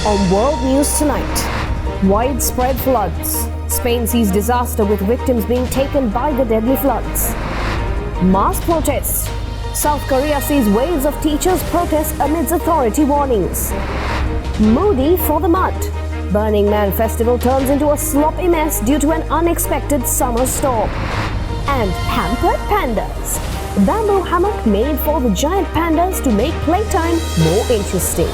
On World News Tonight, widespread floods. Spain sees disaster with victims being taken by the deadly floods. Mass protests. South Korea sees waves of teachers protest amidst authority warnings. Moody for the mud. Burning Man festival turns into a sloppy mess due to an unexpected summer storm. And pampered pandas. Bamboo hammock made for the giant pandas to make playtime more interesting.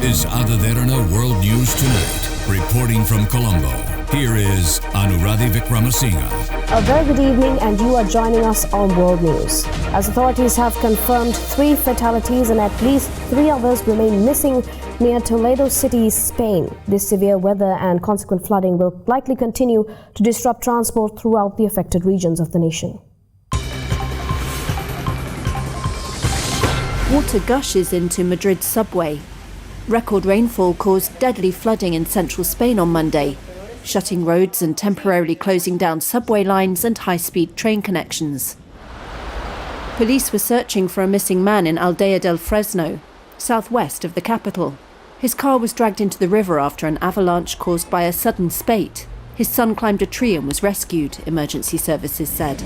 This is Derana World News Tonight. Reporting from Colombo, here is Anuradhi Vikramasinghe. A very good evening, and you are joining us on World News. As authorities have confirmed 3 fatalities and at least 3 others remain missing near Toledo City, Spain. This severe weather and consequent flooding will likely continue to disrupt transport throughout the affected regions of the nation. Water gushes into Madrid's subway. Record rainfall caused deadly flooding in central Spain on Monday, shutting roads and temporarily closing down subway lines and high-speed train connections. Police were searching for a missing man in Aldea del Fresno, southwest of the capital. His car was dragged into the river after an avalanche caused by a sudden spate. His son climbed a tree and was rescued, emergency services said.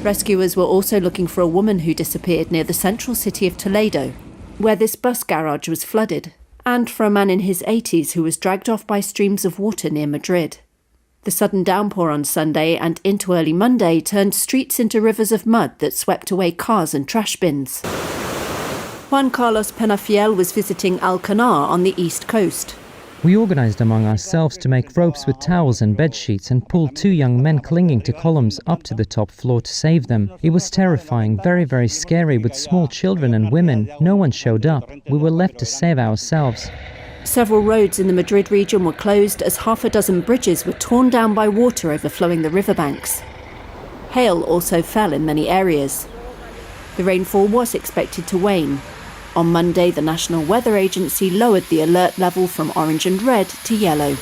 Rescuers were also looking for a woman who disappeared near the central city of Toledo, where this bus garage was flooded, and for a man in his 80s who was dragged off by streams of water near Madrid. The sudden downpour on Sunday and into early Monday turned streets into rivers of mud that swept away cars and trash bins. Juan Carlos Penafiel was visiting Alcanar on the east coast. We organised among ourselves to make ropes with towels and bed sheets and pulled 2 young men clinging to columns up to the top floor to save them. It was terrifying, very, very scary, with small children and women. No one showed up. We were left to save ourselves. Several roads in the Madrid region were closed as half a dozen bridges were torn down by water overflowing the riverbanks. Hail also fell in many areas. The rainfall was expected to wane. On Monday, the National Weather Agency lowered the alert level from orange and red to yellow.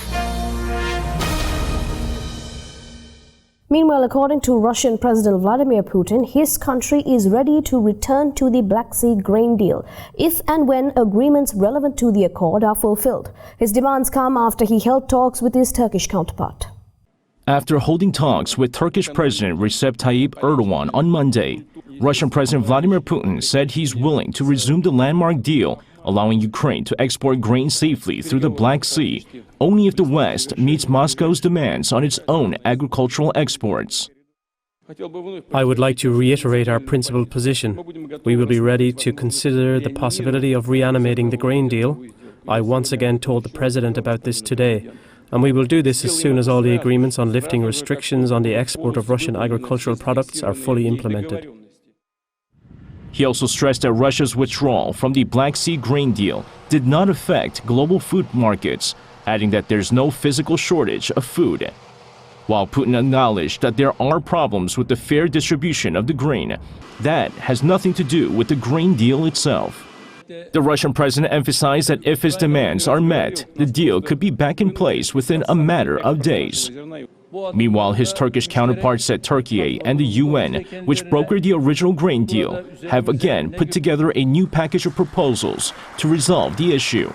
Meanwhile, according to Russian President Vladimir Putin, his country is ready to return to the Black Sea grain deal if and when agreements relevant to the accord are fulfilled. His demands come after he held talks with his Turkish counterpart. After holding talks with Turkish President Recep Tayyip Erdogan on Monday, Russian President Vladimir Putin said he's willing to resume the landmark deal, allowing Ukraine to export grain safely through the Black Sea, only if the West meets Moscow's demands on its own agricultural exports. I would like to reiterate our principled position. We will be ready to consider the possibility of reanimating the grain deal. I once again told the President about this today, and we will do this as soon as all the agreements on lifting restrictions on the export of Russian agricultural products are fully implemented. He also stressed that Russia's withdrawal from the Black Sea grain deal did not affect global food markets, adding that there's no physical shortage of food. While Putin acknowledged that there are problems with the fair distribution of the grain, that has nothing to do with the grain deal itself. The Russian president emphasized that if his demands are met, the deal could be back in place within a matter of days. Meanwhile, his Turkish counterpart said Turkey and the UN, which brokered the original grain deal, have again put together a new package of proposals to resolve the issue.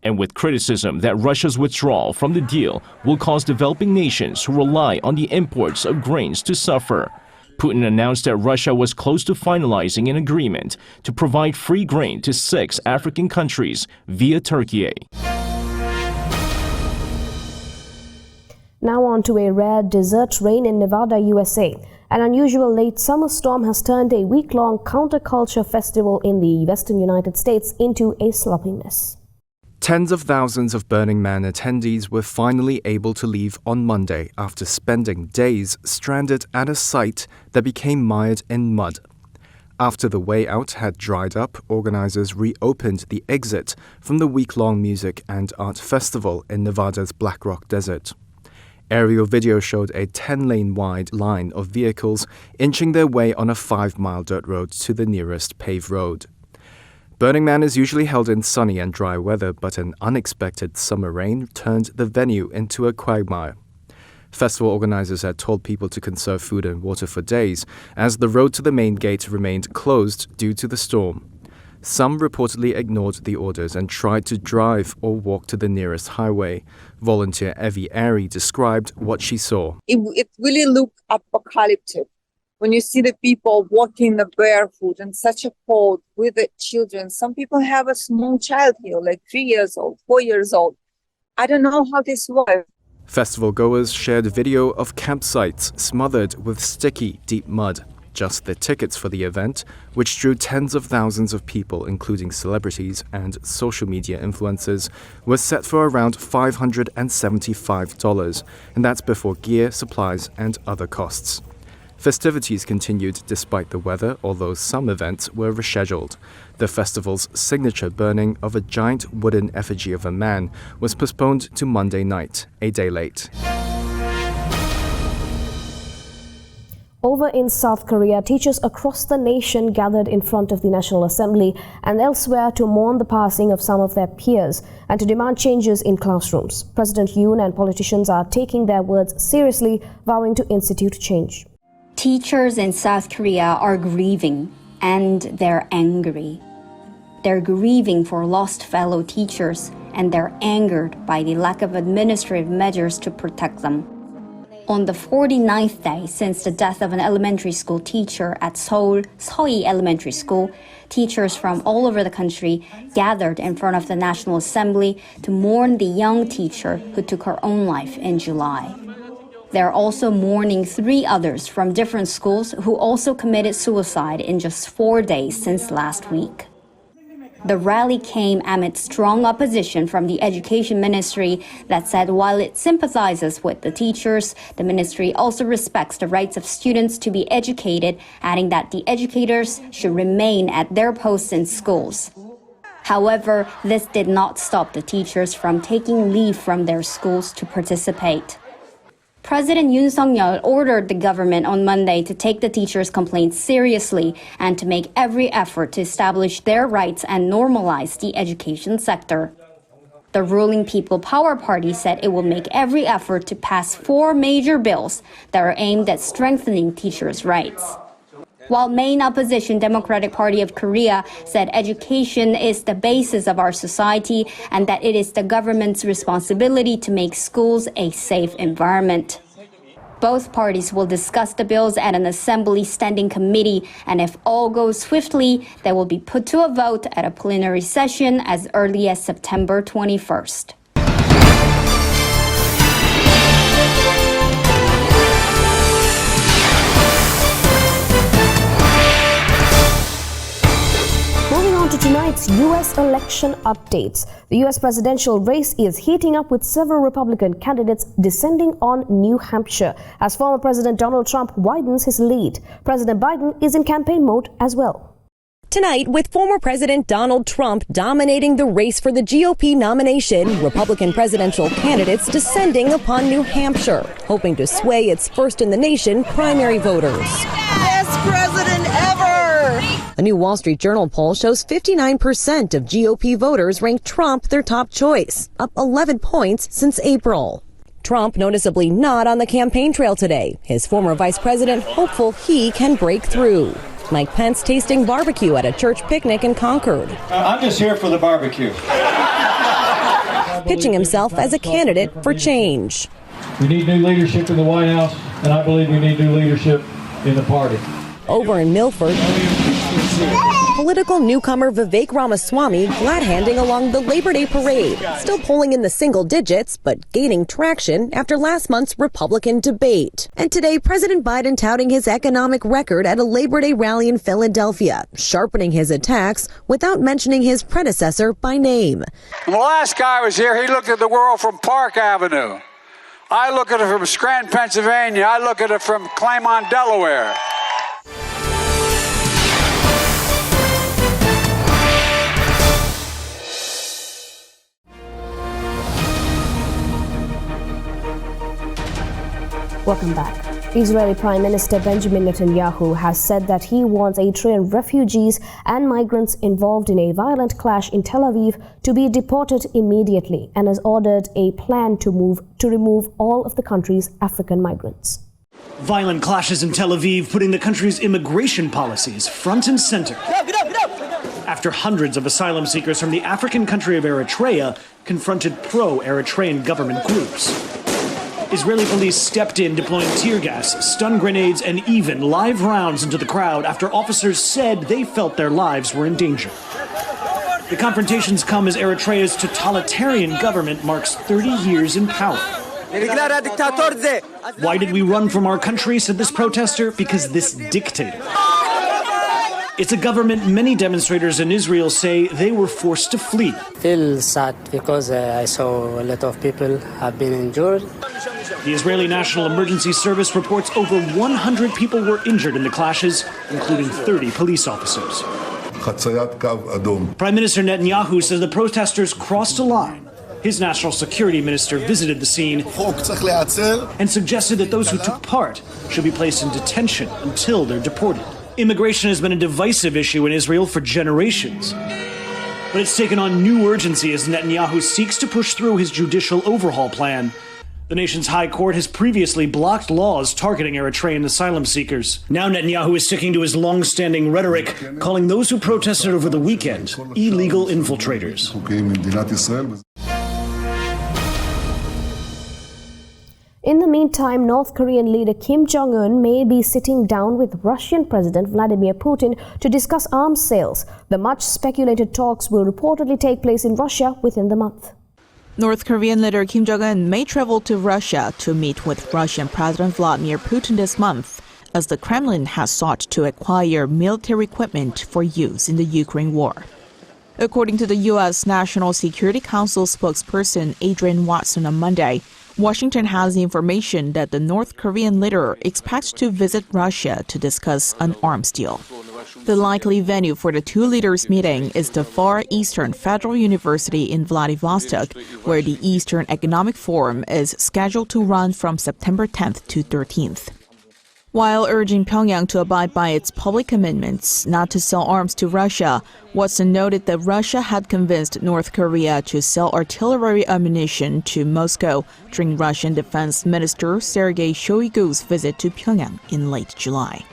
And with criticism that Russia's withdrawal from the deal will cause developing nations who rely on the imports of grains to suffer, Putin announced that Russia was close to finalizing an agreement to provide free grain to 6 African countries via Turkey. Now on to a rare desert rain in Nevada, USA. An unusual late summer storm has turned a week-long counterculture festival in the western United States into a sloppy mess. Tens of thousands of Burning Man attendees were finally able to leave on Monday after spending days stranded at a site that became mired in mud. After the way out had dried up, organizers reopened the exit from the week-long music and art festival in Nevada's Black Rock Desert. Aerial video showed a 10-lane wide line of vehicles inching their way on a 5-mile dirt road to the nearest paved road. Burning Man is usually held in sunny and dry weather, but an unexpected summer rain turned the venue into a quagmire. Festival organizers had told people to conserve food and water for days, as the road to the main gate remained closed due to the storm. Some reportedly ignored the orders and tried to drive or walk to the nearest highway. Volunteer Evie Airy described what she saw. It really looked apocalyptic. When you see the people walking the barefoot in such a cold with the children, some people have a small child here, like 3 years old, 4 years old. I don't know how this works. Festival goers shared video of campsites smothered with sticky, deep mud. Just the tickets for the event, which drew tens of thousands of people, including celebrities and social media influencers, were set for around $575, and that's before gear, supplies, and other costs. Festivities continued despite the weather, although some events were rescheduled. The festival's signature burning of a giant wooden effigy of a man was postponed to Monday night, a day late. Over in South Korea, teachers across the nation gathered in front of the National Assembly and elsewhere to mourn the passing of some of their peers and to demand changes in classrooms. President Yoon and politicians are taking their words seriously, vowing to institute change. Teachers in South Korea are grieving, and they're angry. They're grieving for lost fellow teachers, and they're angered by the lack of administrative measures to protect them. On the 49th day since the death of an elementary school teacher at Seoul Seoyi Elementary School, teachers from all over the country gathered in front of the National Assembly to mourn the young teacher who took her own life in July. They're also mourning 3 others from different schools who also committed suicide in just 4 days since last week. The rally came amid strong opposition from the Education Ministry that said while it sympathizes with the teachers, the ministry also respects the rights of students to be educated, adding that the educators should remain at their posts in schools. However, this did not stop the teachers from taking leave from their schools to participate. President Yoon Suk-yeol ordered the government on Monday to take the teachers' complaints seriously and to make every effort to establish their rights and normalize the education sector. The ruling People Power Party said it will make every effort to pass 4 major bills that are aimed at strengthening teachers' rights. While main opposition Democratic Party of Korea said education is the basis of our society and that it is the government's responsibility to make schools a safe environment. Both parties will discuss the bills at an assembly standing committee, and if all goes swiftly, they will be put to a vote at a plenary session as early as September 21st. To tonight's U.S. election updates. The U.S. presidential race is heating up with several Republican candidates descending on New Hampshire as former President Donald Trump widens his lead. President Biden is in campaign mode as well. Tonight, with former President Donald Trump dominating the race for the GOP nomination, Republican presidential candidates descending upon New Hampshire, hoping to sway its first-in-the-nation primary voters. Best president ever! A new Wall Street Journal poll shows 59% of GOP voters rank Trump their top choice, up 11 points since April. Trump noticeably not on the campaign trail today. His former vice president hopeful he can break through. Mike Pence tasting barbecue at a church picnic in Concord. I'm just here for the barbecue. Pitching himself as a candidate for change. We need new leadership in the White House, and I believe we need new leadership in the party. Over in Milford, political newcomer Vivek Ramaswamy glad-handing along the Labor Day parade, still polling in the single digits, but gaining traction after last month's Republican debate. And today, President Biden touting his economic record at a Labor Day rally in Philadelphia, sharpening his attacks without mentioning his predecessor by name. When the last guy was here, he looked at the world from Park Avenue. I look at it from Scranton, Pennsylvania. I look at it from Claymont, Delaware. Welcome back. Israeli Prime Minister Benjamin Netanyahu has said that he wants Eritrean refugees and migrants involved in a violent clash in Tel Aviv to be deported immediately and has ordered a plan to remove all of the country's African migrants. Violent clashes in Tel Aviv putting the country's immigration policies front and center. After hundreds of asylum seekers from the African country of Eritrea confronted pro-Eritrean government groups. Israeli police stepped in, deploying tear gas, stun grenades, and even live rounds into the crowd after officers said they felt their lives were in danger. The confrontations come as Eritrea's totalitarian government marks 30 years in power. Why did we run from our country, said this protester? Because this dictator. It's a government many demonstrators in Israel say they were forced to flee. I feel sad because I saw a lot of people have been injured. The Israeli National Emergency Service reports over 100 people were injured in the clashes, including 30 police officers. Prime Minister Netanyahu says the protesters crossed a line. His national security minister visited the scene and suggested that those who took part should be placed in detention until they're deported. Immigration has been a divisive issue in Israel for generations. But it's taken on new urgency as Netanyahu seeks to push through his judicial overhaul plan. The nation's high court has previously blocked laws targeting Eritrean asylum seekers. Now Netanyahu is sticking to his long-standing rhetoric, calling those who protested over the weekend illegal infiltrators. In the meantime, North Korean leader Kim Jong-un may be sitting down with Russian President Vladimir Putin to discuss arms sales. The much speculated talks will reportedly take place in Russia within the month. North Korean leader Kim Jong-un may travel to Russia to meet with Russian President Vladimir Putin this month, as the Kremlin has sought to acquire military equipment for use in the Ukraine war. According to the U.S. National Security Council spokesperson Adrian Watson on Monday, Washington has the information that the North Korean leader expects to visit Russia to discuss an arms deal. The likely venue for the two leaders' meeting is the Far Eastern Federal University in Vladivostok, where the Eastern Economic Forum is scheduled to run from September 10th to 13th. While urging Pyongyang to abide by its public commitments not to sell arms to Russia, Watson noted that Russia had convinced North Korea to sell artillery ammunition to Moscow during Russian Defense Minister Sergei Shoigu's visit to Pyongyang in late July.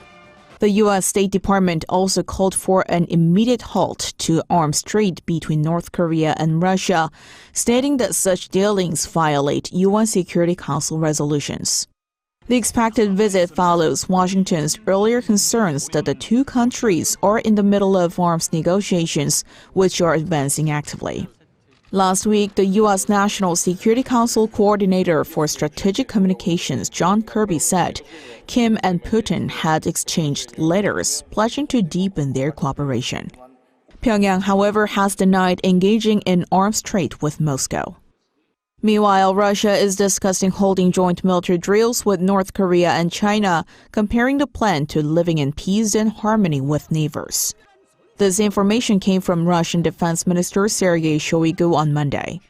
The U.S. State Department also called for an immediate halt to arms trade between North Korea and Russia, stating that such dealings violate UN Security Council resolutions. The expected visit follows Washington's earlier concerns that the two countries are in the middle of arms negotiations, which are advancing actively. Last week, the U.S. National Security Council Coordinator for Strategic Communications, John Kirby, said Kim and Putin had exchanged letters pledging to deepen their cooperation. Pyongyang, however, has denied engaging in arms trade with Moscow. Meanwhile, Russia is discussing holding joint military drills with North Korea and China, comparing the plan to living in peace and harmony with neighbors. This information came from Russian Defense Minister Sergei Shoigu on Monday.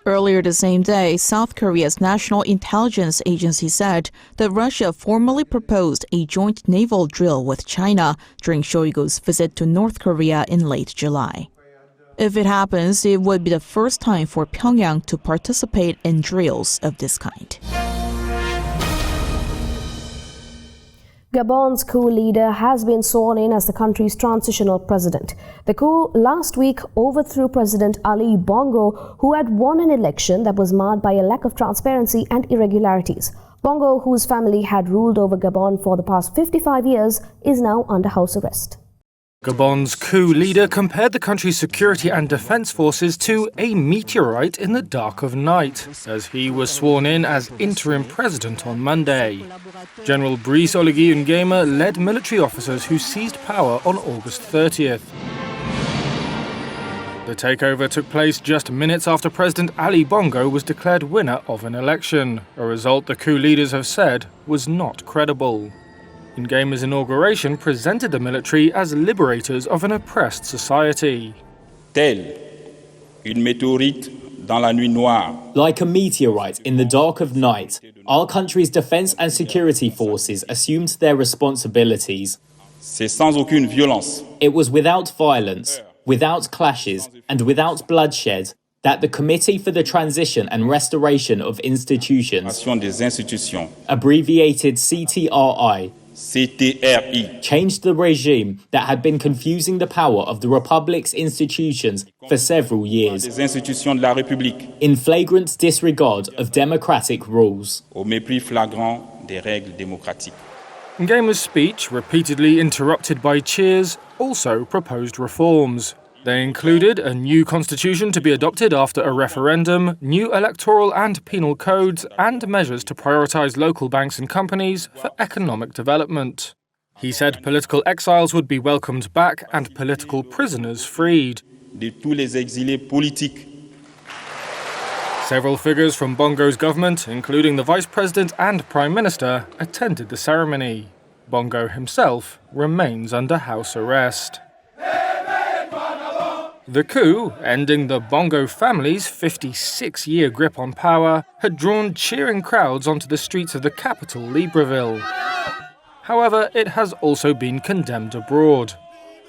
Earlier the same day, South Korea's National Intelligence Agency said that Russia formally proposed a joint naval drill with China during Shoigu's visit to North Korea in late July. If it happens, it would be the first time for Pyongyang to participate in drills of this kind. Gabon's coup leader has been sworn in as the country's transitional president. The coup last week overthrew President Ali Bongo, who had won an election that was marred by a lack of transparency and irregularities. Bongo, whose family had ruled over Gabon for the past 55 years, is now under house arrest. Gabon's coup leader compared the country's security and defense forces to a meteorite in the dark of night, as he was sworn in as interim president on Monday. General Brice Oligui Nguema led military officers who seized power on August 30th. The takeover took place just minutes after President Ali Bongo was declared winner of an election, a result the coup leaders have said was not credible. Nguema's inauguration presented the military as liberators of an oppressed society. Tel une météorite dans la nuit noire. Like a meteorite in the dark of night, our country's defense and security forces assumed their responsibilities. C'est sans aucune violence. It was without violence, without clashes, and without bloodshed that the Committee for the Transition and Restoration of Institutions, abbreviated CTRI, changed the regime that had been confusing the power of the Republic's institutions for several years, in flagrant disregard of democratic rules. Au mépris flagrant des règles démocratiques. Ngema's speech, repeatedly interrupted by cheers, also proposed reforms. They included a new constitution to be adopted after a referendum, new electoral and penal codes, and measures to prioritise local banks and companies for economic development. He said political exiles would be welcomed back and political prisoners freed. De tous les exilés politiques. Several figures from Bongo's government, including the Vice President and Prime Minister, attended the ceremony. Bongo himself remains under house arrest. The coup, ending the Bongo family's 56-year grip on power, had drawn cheering crowds onto the streets of the capital, Libreville. However, it has also been condemned abroad.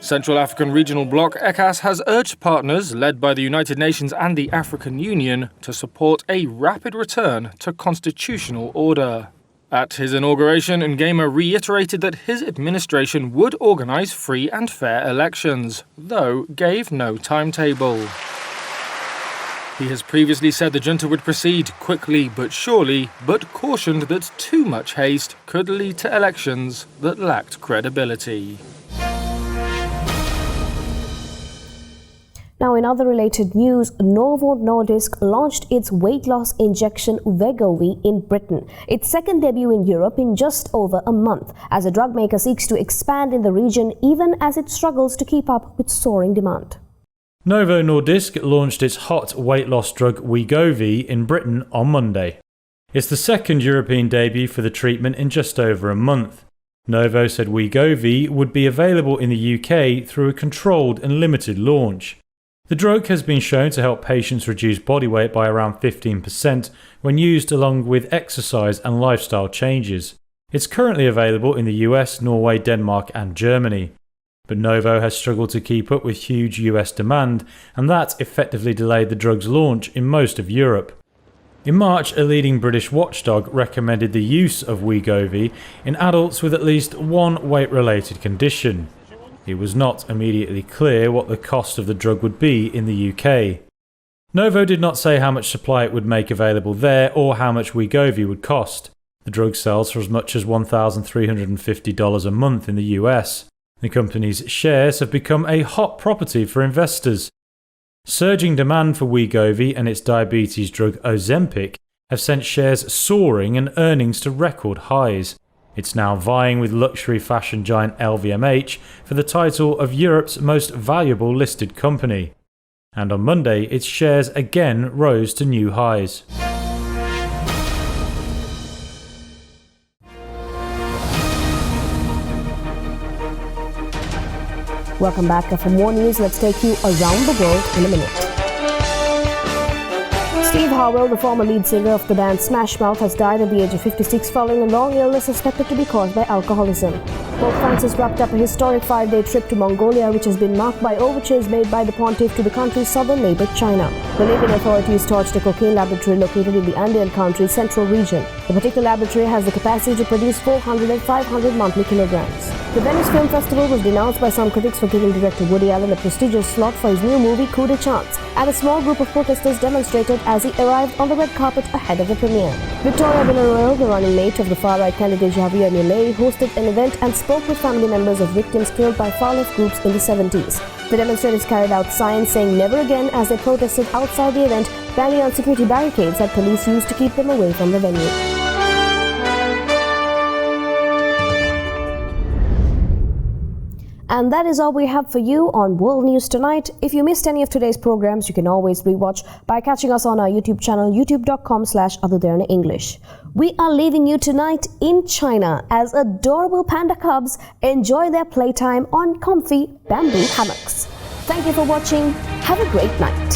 Central African Regional Bloc ECAS has urged partners led by the United Nations and the African Union to support a rapid return to constitutional order. At his inauguration, Ngema reiterated that his administration would organise free and fair elections, though gave no timetable. He has previously said the junta would proceed quickly but surely, but cautioned that too much haste could lead to elections that lacked credibility. Now, in other related news, Novo Nordisk launched its weight loss injection Wegovy in Britain, its second debut in Europe in just over a month, as the drug maker seeks to expand in the region even as it struggles to keep up with soaring demand. Novo Nordisk launched its hot weight loss drug Wegovy in Britain on Monday. It's the second European debut for the treatment in just over a month. Novo said Wegovy would be available in the UK through a controlled and limited launch. The drug has been shown to help patients reduce body weight by around 15% when used along with exercise and lifestyle changes. It's currently available in the US, Norway, Denmark and Germany. But Novo has struggled to keep up with huge US demand, and that effectively delayed the drug's launch in most of Europe. In March, a leading British watchdog recommended the use of Wegovy in adults with at least one weight-related condition. It was not immediately clear what the cost of the drug would be in the UK. Novo did not say how much supply it would make available there or how much Wegovy would cost. The drug sells for as much as $1,350 a month in the US. The company's shares have become a hot property for investors. Surging demand for Wegovy and its diabetes drug Ozempic have sent shares soaring and earnings to record highs. It's now vying with luxury fashion giant LVMH for the title of Europe's most valuable listed company. And on Monday, its shares again rose to new highs. Welcome back. For more news, let's take you around the world in a minute. Steve Howell, the former lead singer of the band Smash Mouth, has died at the age of 56 following a long illness suspected to be caused by alcoholism. Pope Francis wrapped up a historic 5-day trip to Mongolia, which has been marked by overtures made by the pontiff to the country's southern neighbor, China. Bolivian authorities torched a cocaine laboratory located in the Andean country's central region. The particular laboratory has the capacity to produce 400 and 500 monthly kilograms. The Venice Film Festival was denounced by some critics for giving director Woody Allen a prestigious slot for his new movie Coup de Chance, and a small group of protesters demonstrated as he arrived on the red carpet ahead of the premiere. Victoria Villarroel, the running mate of the far-right candidate Javier Milei, hosted an event and spoke with family members of victims killed by far-left groups in the 70s. The demonstrators carried out signs saying never again as they protested outside the event, banging on security barricades that police used to keep them away from the venue. And that is all we have for you on World News Tonight. If you missed any of today's programs, you can always rewatch by catching us on our YouTube channel, youtube.com/AdultDerana-English. We are leaving you tonight in China as adorable panda cubs enjoy their playtime on comfy bamboo hammocks. Thank you for watching. Have a great night.